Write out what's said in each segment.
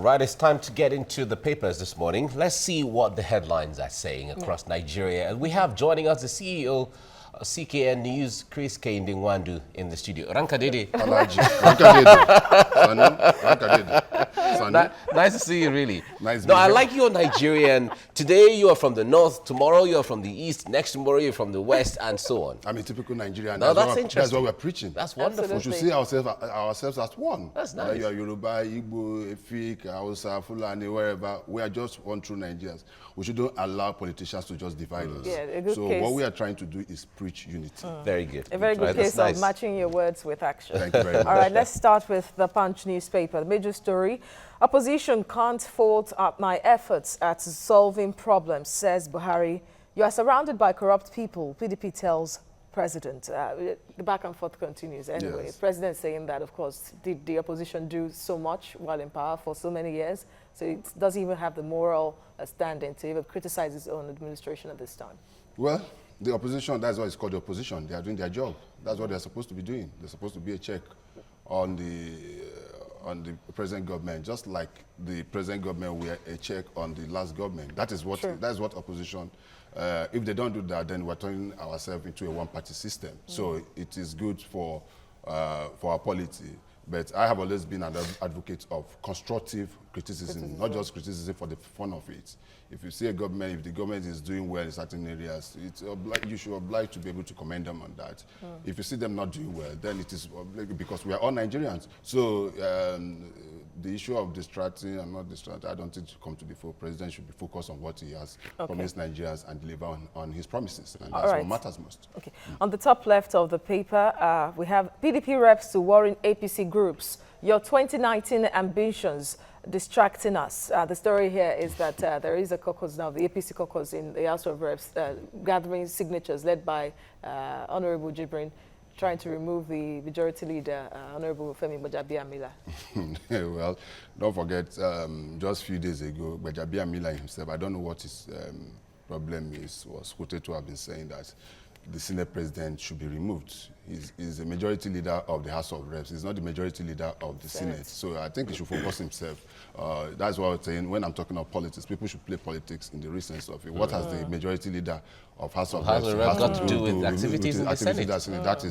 Right, it's time to get into the papers this morning. Let's see what the headlines are saying across Nigeria. And we have joining us the CEO of CKN News, Chris Kehinde-Nwandu, in the studio. Ranka Dede. Nice to see you, really. Nice. No, I like your Nigerian. Today you are from the north, tomorrow you are from the east, next tomorrow you're from the west, and so on. I'm a typical Nigerian. No, that's interesting. That's what we're preaching. That's wonderful. We should see ourselves as one. That's nice. Whether you are Yoruba, Igbo, Efik, Hausa, Fulani, wherever, we are just one true Nigerians. We shouldn't allow politicians to just divide us. Yeah, a good so case. what we are trying to do is preach unity. Very good. A very good case of matching your words with action. Thank you very much. All right, let's start with the Punch newspaper. The major story: opposition can't fault my efforts at solving problems, says Buhari. You are surrounded by corrupt people, PDP tells president. The back and forth continues anyway. Yes. President saying that, of course, did the opposition do so much while in power for so many years? So it doesn't even have the moral standing to even criticize his own administration at this time. Well, the opposition, that's why it's called the opposition. They are doing their job. That's what they're supposed to be doing. They're supposed to be a check on the present government, just like the present government were a check on the last government. That is what that's what opposition. If they don't do that, then we're turning ourselves into a one-party system. So it is good for our polity. But I have always been an advocate of constructive criticism, not just criticism for the fun of it. If you see a government, if the government is doing well in certain areas, you should oblige to be able to commend them on that. If you see them not doing well, then it is because we are all Nigerians. So the issue of distracting and not distracting, I don't think it should come to the fore. President should be focused on what he has promised Nigerians and deliver on his promises. And that's what matters most. Okay. On the top left of the paper, we have PDP reps to warring APC groups. Your 2019 ambitions distracting us. The story here is that there is a caucus now, the APC caucus in the House of Reps, gathering signatures led by Honorable Jibrin, trying to remove the majority leader, Honorable Femi Gbajabiamila. Well, don't forget, just a few days ago, Gbajabiamila himself, I don't know what his problem is, was quoted to have been saying that the Senate president should be removed. He's a majority leader of the House of Reps. He's not the majority leader of the Senate. So I think he should focus himself. That's what I'm saying. When I'm talking about politics, people should play politics in the real sense of it. What has the majority leader of House of Reps got to do with activities in the Senate? That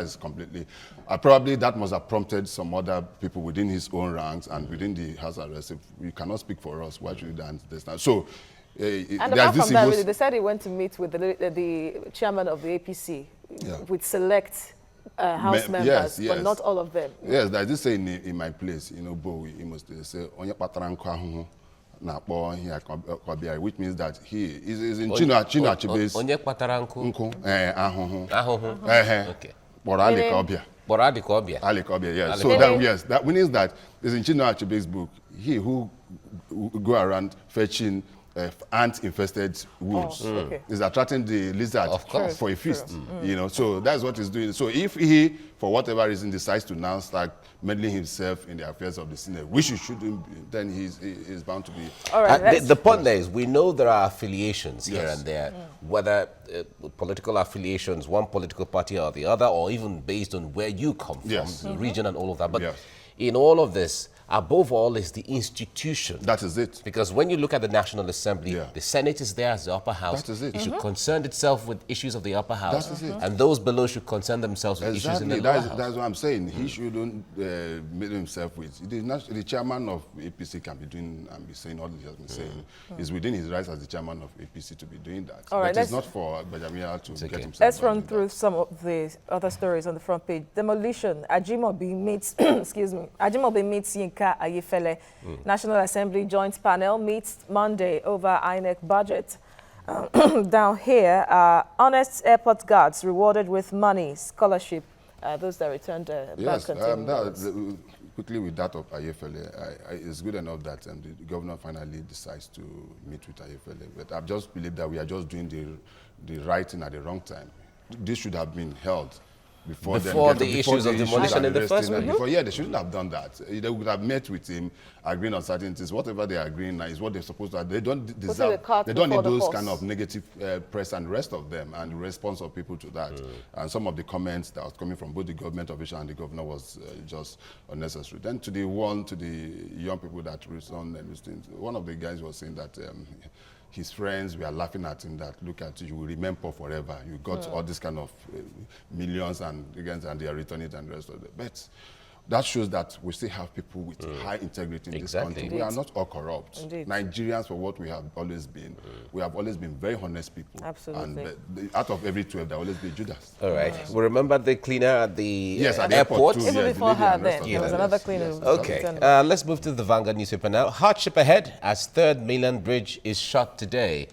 is completely... probably that must have prompted some other people within his own ranks and within the House of Reps. If we cannot speak for us, why should we dance this now? So, and apart from that, really, they said he went to meet with the chairman of the APC, with select House members, but not all of them. Yes, there's this saying in my place, Bowie, he must say, which means that he is in Chino Achibe's. Onye Pataranku. Yes. So that means that is in Chino Achibe's book. He who go around fetching ant-infested woods is attracting the lizard for a feast. So that's what he's doing. So if he, for whatever reason, decides to now start meddling himself in the affairs of the Senate, which he shouldn't, then he's bound to be. All right, the point there is, we know there are affiliations here and there, whether political affiliations, one political party or the other, or even based on where you come from, the region and all of that. But in all of this, above all is the institution. That is it. Because when you look at the National Assembly, the Senate is there as the upper house. That is it. It should concern itself with issues of the upper house. That is it. And those below should concern themselves with issues in the lower house. That's what I'm saying. He shouldn't meddle himself with. The chairman of APC can be doing and be saying all he has been saying. It's within his rights as the chairman of APC to be doing that. All right, but it's not for Gbajabiamila to get himself. Let's run through some of the other stories on the front page. Demolition. Ajimobi meets, Ajimobi meets Yinka Ayefele. National Assembly Joint Panel meets Monday over INEC budget. Down here, honest airport guards rewarded with money, scholarship, those that returned yes, quickly with that of Ayefele, it's good enough that the governor finally decides to meet with Ayefele. But I just believe that we are just doing the right thing at the wrong time. This should have been held before the issues of demolition in the first place. Yeah, they shouldn't have done that. They would have met with him, agreeing on certain things. Whatever they are agreeing now is what they're supposed to. They don't deserve. They don't need those kind of negative press and the rest of them, and the response of people to that. And some of the comments that was coming from both the government official and the governor was just unnecessary. Then to the young people that respond and listening, one of the guys was saying that. His friends were laughing at him that, look at you will remain poor forever. You got all this kind of millions and they are returning it and the rest of it. But that shows that we still have people with high integrity in this country. Indeed. We are not all corrupt. Indeed. Nigerians, for what we have always been, we have always been very honest people. Absolutely. And out of every 12, there will always be Judas. All right. We remember the cleaner at the at the airport. too. Even Yeah, before her, the lady there was another cleaner. Yes. Okay, let's move to the Vanguard newspaper now. Hardship ahead as third mainland bridge is shut today.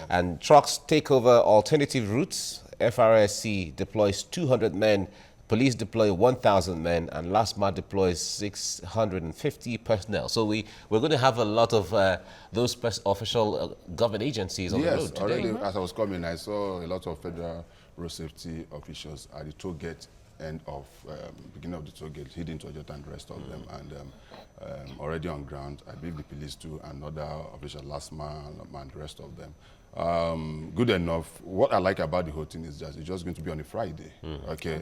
And trucks take over alternative routes. FRSC deploys 200 men. Police deploy 1,000 men, and LASMA deploys 650 personnel. So we're going to have a lot of those official government agencies on the road today. Already, as I was coming, I saw a lot of federal road safety officials at the toll gate end of beginning of the toll gate, heading to Ojota and the rest of them, and already on ground. I believe the police too, and other officials, LASMA and the rest of them. Good enough. What I like about the whole thing is it's just going to be on a Friday. Okay,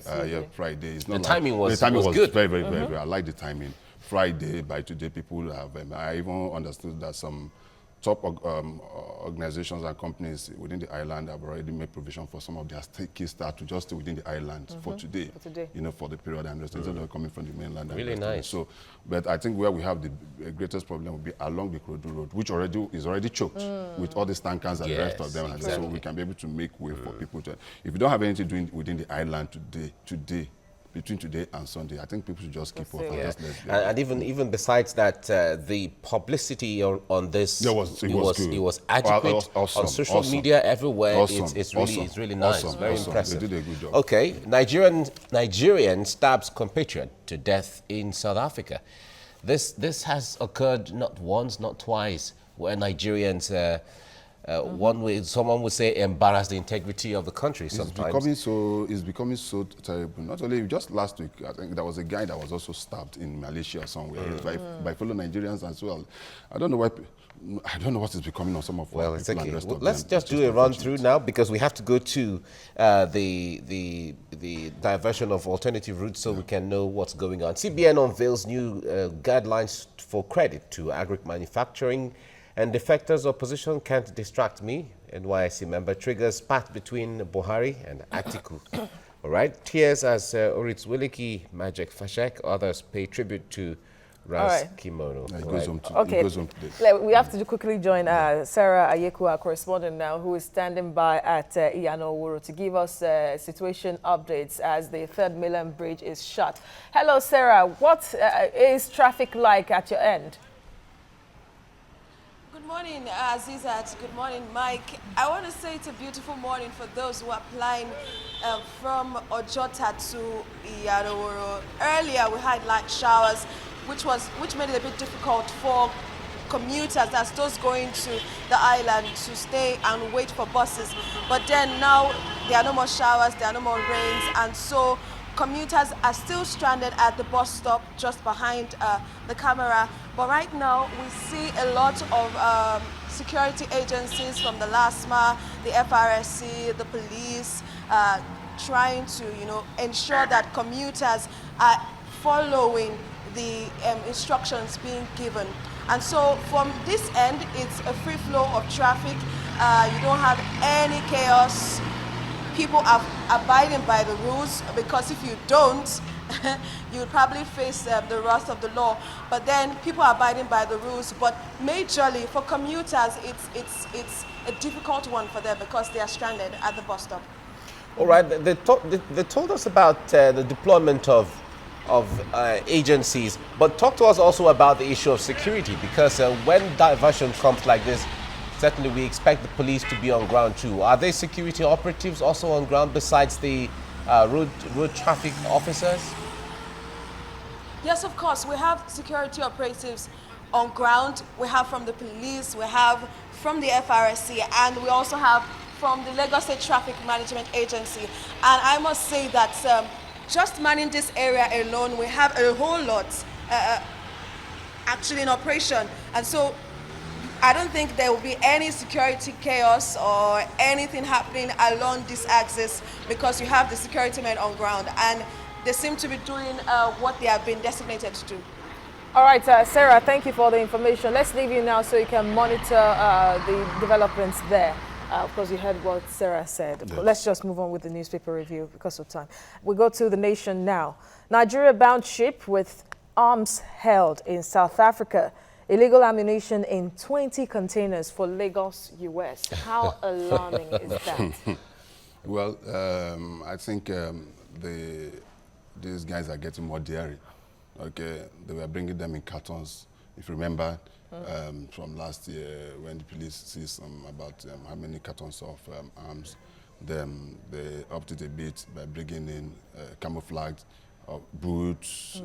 Friday. It's not the timing was good. Very, very, very, very. I like the timing. Friday, by today, people have. I even understood that some top organizations and companies within the island have already made provision for some of their key staff to just stay within the island for today. You know, for the period. And instead of coming from the mainland. Really nice. So, but I think where we have the greatest problem will be along the Krodu Road, which is already choked with all these tankers and the rest of them. Exactly. So we can be able to make way for people to. If you don't have anything doing within the island today, between today and Sunday, I think people should just keep off. And even besides that, the publicity on this, it was adequate on social media everywhere. It's really nice, very impressive. They did a good job. Okay, Nigerian stabs compatriot to death in South Africa. This has occurred not once, not twice, where Nigerians. Someone would say, embarrass the integrity of the country sometimes. It's becoming so terrible. Not only just last week, I think there was a guy that was also stabbed in Malaysia or somewhere by fellow Nigerians as well. I don't know why. I don't know what is becoming of some of our people and the rest of them. Let's just do a run through now, because we have to go to the diversion of alternative routes so we can know what's going on. CBN unveils new guidelines for credit to agri-manufacturing. And defectors' opposition can't distract me. NYSC member triggers spat between Buhari and Atiku. All right. Tears as Oritz Wiliki, Majek Fashek, others pay tribute to Ras Kimono. We have to quickly join Sarah Ayeku, our correspondent now, who is standing by at Iyano Oworo to give us situation updates as the third mainland bridge is shut. Hello, Sarah. What is traffic like at your end? Good morning, Azizat. Good morning, Mike. I want to say it's a beautiful morning for those who are flying from Ojota to Iyano Oworo. Earlier, we had light showers, which made it a bit difficult for commuters, as those going to the island, to stay and wait for buses. But then now there are no more showers, there are no more rains, and so commuters are still stranded at the bus stop just behind the camera. But right now, we see a lot of security agencies from the LASMA, the FRSC, the police, trying to, ensure that commuters are following the instructions being given. And so from this end, it's a free flow of traffic. You don't have any chaos. People are abiding by the rules, because if you don't, you would probably face the wrath of the law. But then people are abiding by the rules. But majorly for commuters, it's a difficult one for them because they are stranded at the bus stop. All right, they told us about the deployment of agencies, but talk to us also about the issue of security, because when diversion comes like this, certainly we expect the police to be on ground too. Are there security operatives also on ground besides the road traffic officers? Yes, of course. We have security operatives on ground. We have from the police, we have from the FRSC, and we also have from the Lagos State Traffic Management Agency. And I must say that just manning this area alone, we have a whole lot actually in operation. And so I don't think there will be any security chaos or anything happening along this axis, because you have the security men on ground and they seem to be doing what they have been designated to do. All right, Sarah, thank you for the information. Let's leave you now so you can monitor the developments there. Of course, you heard what Sarah said. Yes. Let's just move on with the newspaper review because of time. We go to The Nation now. Nigeria-bound ship with arms held in South Africa. Illegal ammunition in 20 containers for Lagos, US. How alarming is that? Well, I think these guys are getting more daring. Okay, they were bringing them in cartons. If you remember, from last year when the police seized about how many cartons of arms, then they upped it a bit by bringing in camouflage boots,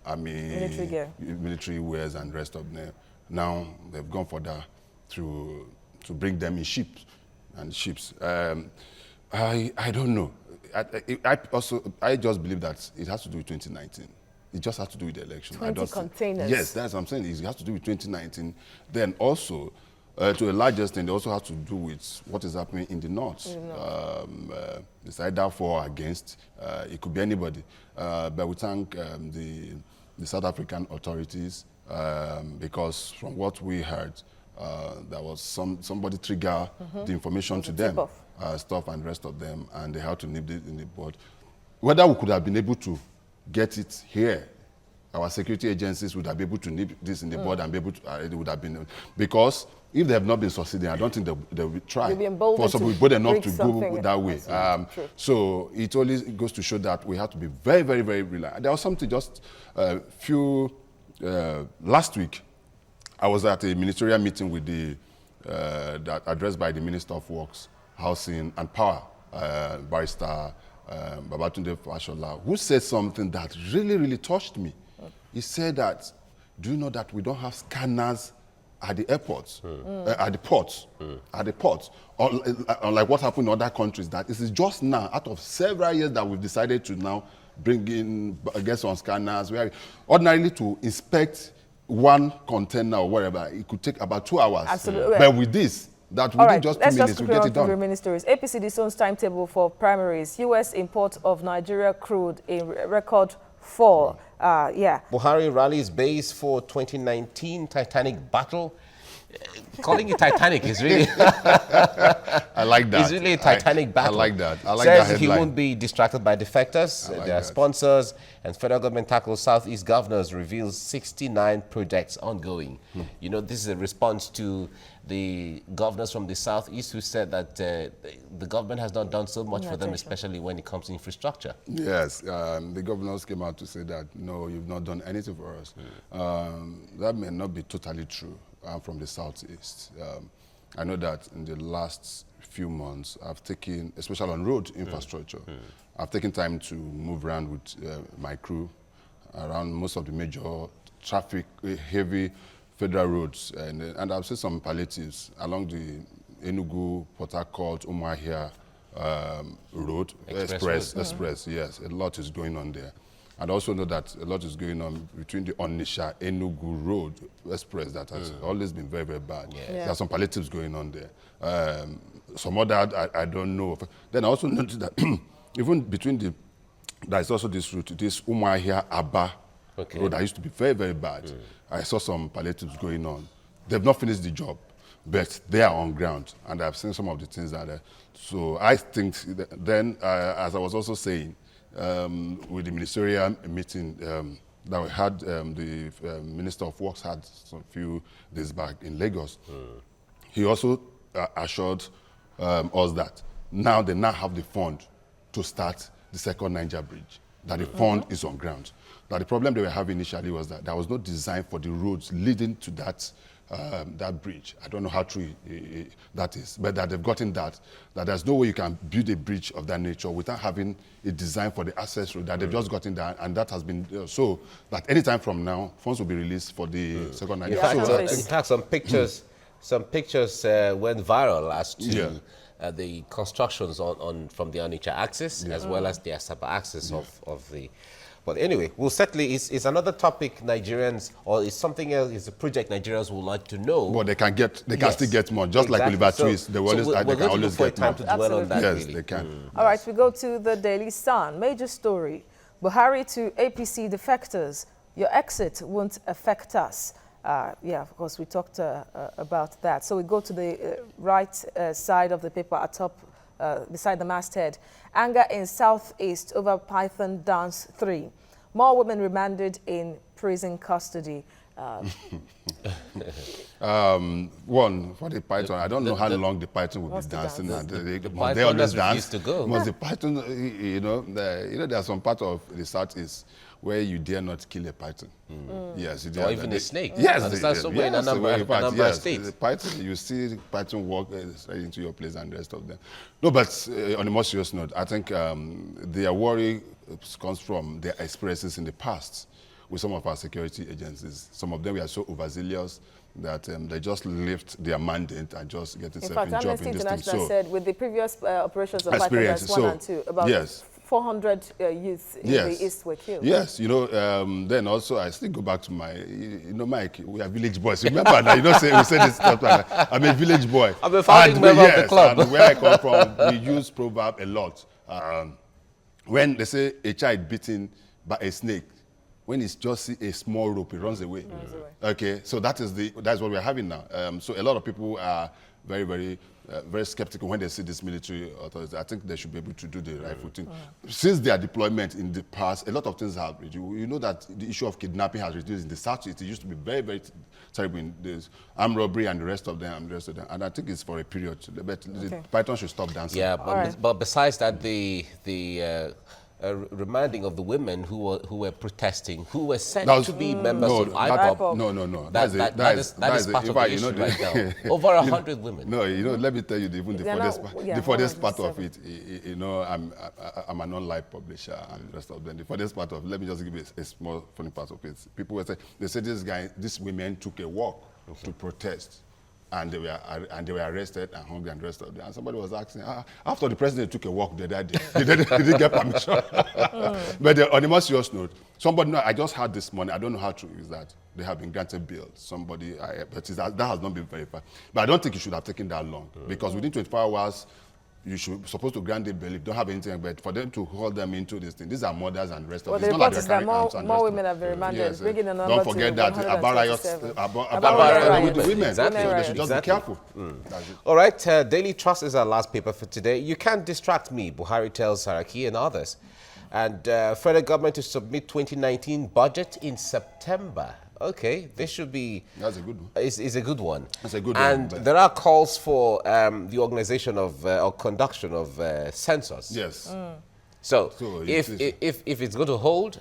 army, military wares, and rest of them. Now they've gone further to bring them in ships. I don't know. I just believe that it has to do with 2019. It just has to do with the election. 20 containers. Yes, that's what I'm saying. It has to do with 2019. Then also, to a large extent, it also has to do with what is happening in the north. It's either for or against. It could be anybody. But we thank the South African authorities because from what we heard, there was somebody trigger the information to them, stuff and rest of them, and they had to nip it in the bud. Whether we could have been able to get it here, our security agencies would have been able to nip this in the bud and be able to, it would have been, because if they have not been succeeding, I don't think they will try. For some people, enough to go that way. So it only goes to show that we have to be very, very, very reliant. There was something just last week. I was at a ministerial meeting with that addressed by the Minister of Works, Housing and Power, Barrister Babatunde Fashola, who said something that really, really touched me. He said that, do you know that we don't have scanners at the airports, at the ports, unlike what happened in other countries, that this is just now, out of several years that we've decided to now bring in, get on scanners, where ordinarily to inspect one container or whatever, it could take about 2 hours. Absolutely. But with this, that within just 2 minutes, we get it done. Ministries. APC disowns timetable for primaries. U.S. import of Nigeria crude in record fall. Buhari rallies base for 2019 Titanic battle. Calling it Titanic is really... I like that. It's really a Titanic battle. I like that. I like Says that he won't be distracted by defectors, their sponsors, and federal government tackles Southeast governors, reveals 69 projects ongoing. You know, this is a response to the governors from the Southeast who said that the government has not done so much for them, especially when it comes to infrastructure. Yes, the governors came out to say that, no, you've not done anything for us. That may not be totally true. I'm from the Southeast. I know that in the last few months, I've taken, especially on road infrastructure, I've taken time to move around with my crew around most of the major traffic, heavy federal roads. And I've seen some palliatives along the Enugu, Port Harcourt, Umuahia road, express, yes, a lot is going on there. And also know that a lot is going on between the Onitsha-Enugu Road Express that has always been very, very bad. There are some palliatives going on there. Some other, I don't know. Then I also noticed that even between there's also this route, this Umuahia-Aba road that used to be very, very bad. I saw some palliatives going on. They've not finished the job, but they are on ground. And I've seen some of the things that so I think then, as I was also saying, with the ministerial meeting that we had, the Minister of Works had a few days back in Lagos. He also assured us that now they have the fund to start the second Niger bridge, that the fund is on ground. That the problem they were having initially was that there was no design for the roads leading to that bridge. I don't know how true that is, but that they've gotten that there's no way you can build a bridge of that nature without having a design for the access road, that they've just gotten that, and that has been so that anytime from now, funds will be released for the second Niger. In fact, some pictures went viral as to the constructions from the Onitsha axis as well as the Asaba axis of the. But anyway, we'll certainly, it's another topic Nigerians, or it's something else, it's a project Nigerians would like to know. But they can still get more, just like Oliver Twist. They can always get more. To dwell on that, yes, really. they can. All right, we go to the Daily Sun. Major story, Buhari to APC defectors. Your exit won't affect us. Yeah, of course, we talked about that. So we go to the right side of the paper at top, beside the masthead. Anger in Southeast over Python Dance 3. More women remanded in prison custody. One, for the Python, I don't know how long the Python will be dancing. The Python does refuse to go. Must the Python, there are some part of the Southeast where you dare not kill a python. Yes, you dare. Or even a snake. Yes, somewhere in Anambra State. The python, you see the python walk straight into your place and the rest of them. No, but on a more serious note, I think their worry comes from their experiences in the past with some of our security agencies. Some of them were so overzealous that they just lift their mandate and just get itself in job in this thing. In fact, Amnesty International said with the previous operations of Python 1 and 2, about 400 youth in the East were killed. Yes, then also I still go back to my, Mike, we are village boys. Remember now, we say this stuff like that. I'm a village boy. I'm a founding member of the club. And where I come from, we use proverb a lot. When they say a child beaten by a snake, when it's just a small rope, it runs away. Okay, so that's what we're having now. So a lot of people are very, very, very skeptical when they see this military authority. I think they should be able to do the rightful thing. Since their deployment in the past, a lot of things have reduced. You know that the issue of kidnapping has reduced in the Southeast. It used to be very, very terrible in this armed robbery and the rest of them. And I think it's for a period. But the Python should stop dancing. Yeah, but besides that, the reminding of the women who were protesting, who were sent to be members of IPOB. No. That is part of the issue right now. Over 100 women. No, let me tell you, the furthest part of it, I'm a non-life publisher and the rest of them. The furthest part of it, let me just give you a small funny part of it. People were saying, they said these women took a walk to protest. And they were arrested and hung and the rest of them. And somebody was asking, after the president took a walk the other day, did he get permission? But on a more serious note, I just heard this morning, I don't know how true is that, they have been granted bail. But that has not been verified. But I don't think it should have taken that long. Because within 24 hours, you should supposed to grant them bail. You don't have anything, but for them to hold them into this thing, these are mothers and the rest of them. Well, the report is that more women have been remanded. Yes, bringing a number don't forget that about women. Exactly. So they should just be careful. All right, Daily Trust is our last paper for today. You can't distract me, Buhari tells Saraki and others. And federal government to submit 2019 budget in September. Okay, this should be... That's a good one. It's a good one. It's a good and one. And there are calls for the organization of, or conduction of census. Yes. So if it's going to hold,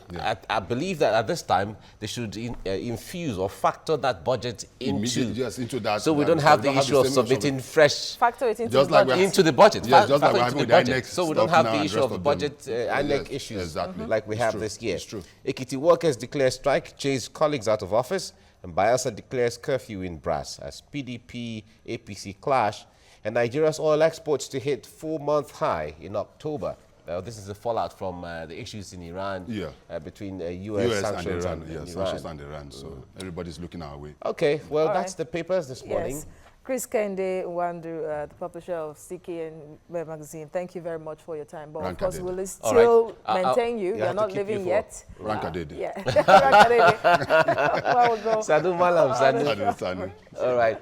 I believe that at this time they should infuse or factor that budget into that. So we don't have the issue of submitting fresh. Factor it into the budget. Yes, just like we're having the INEC. So we don't have the issue of the budget INEC issues like we have this year. It's true. Ekiti workers declare strike, chase colleagues out of office, and Bayelsa declares curfew in Brass as PDP APC clash, and Nigeria's oil exports to hit 4-month high in October. This is the fallout from the issues in Iran between US sanctions and Iran. Sanctions and Iran. So everybody's looking our way. Okay, well, that's the papers this morning. Yes. Chris Kende Nwandu, the publisher of Siki and magazine, thank you very much for your time. But of course, we'll still maintain you. You're not leaving yet. Rankadede. Yeah. Rankadede. Sadu Malam, Sadu. Sadu. All right.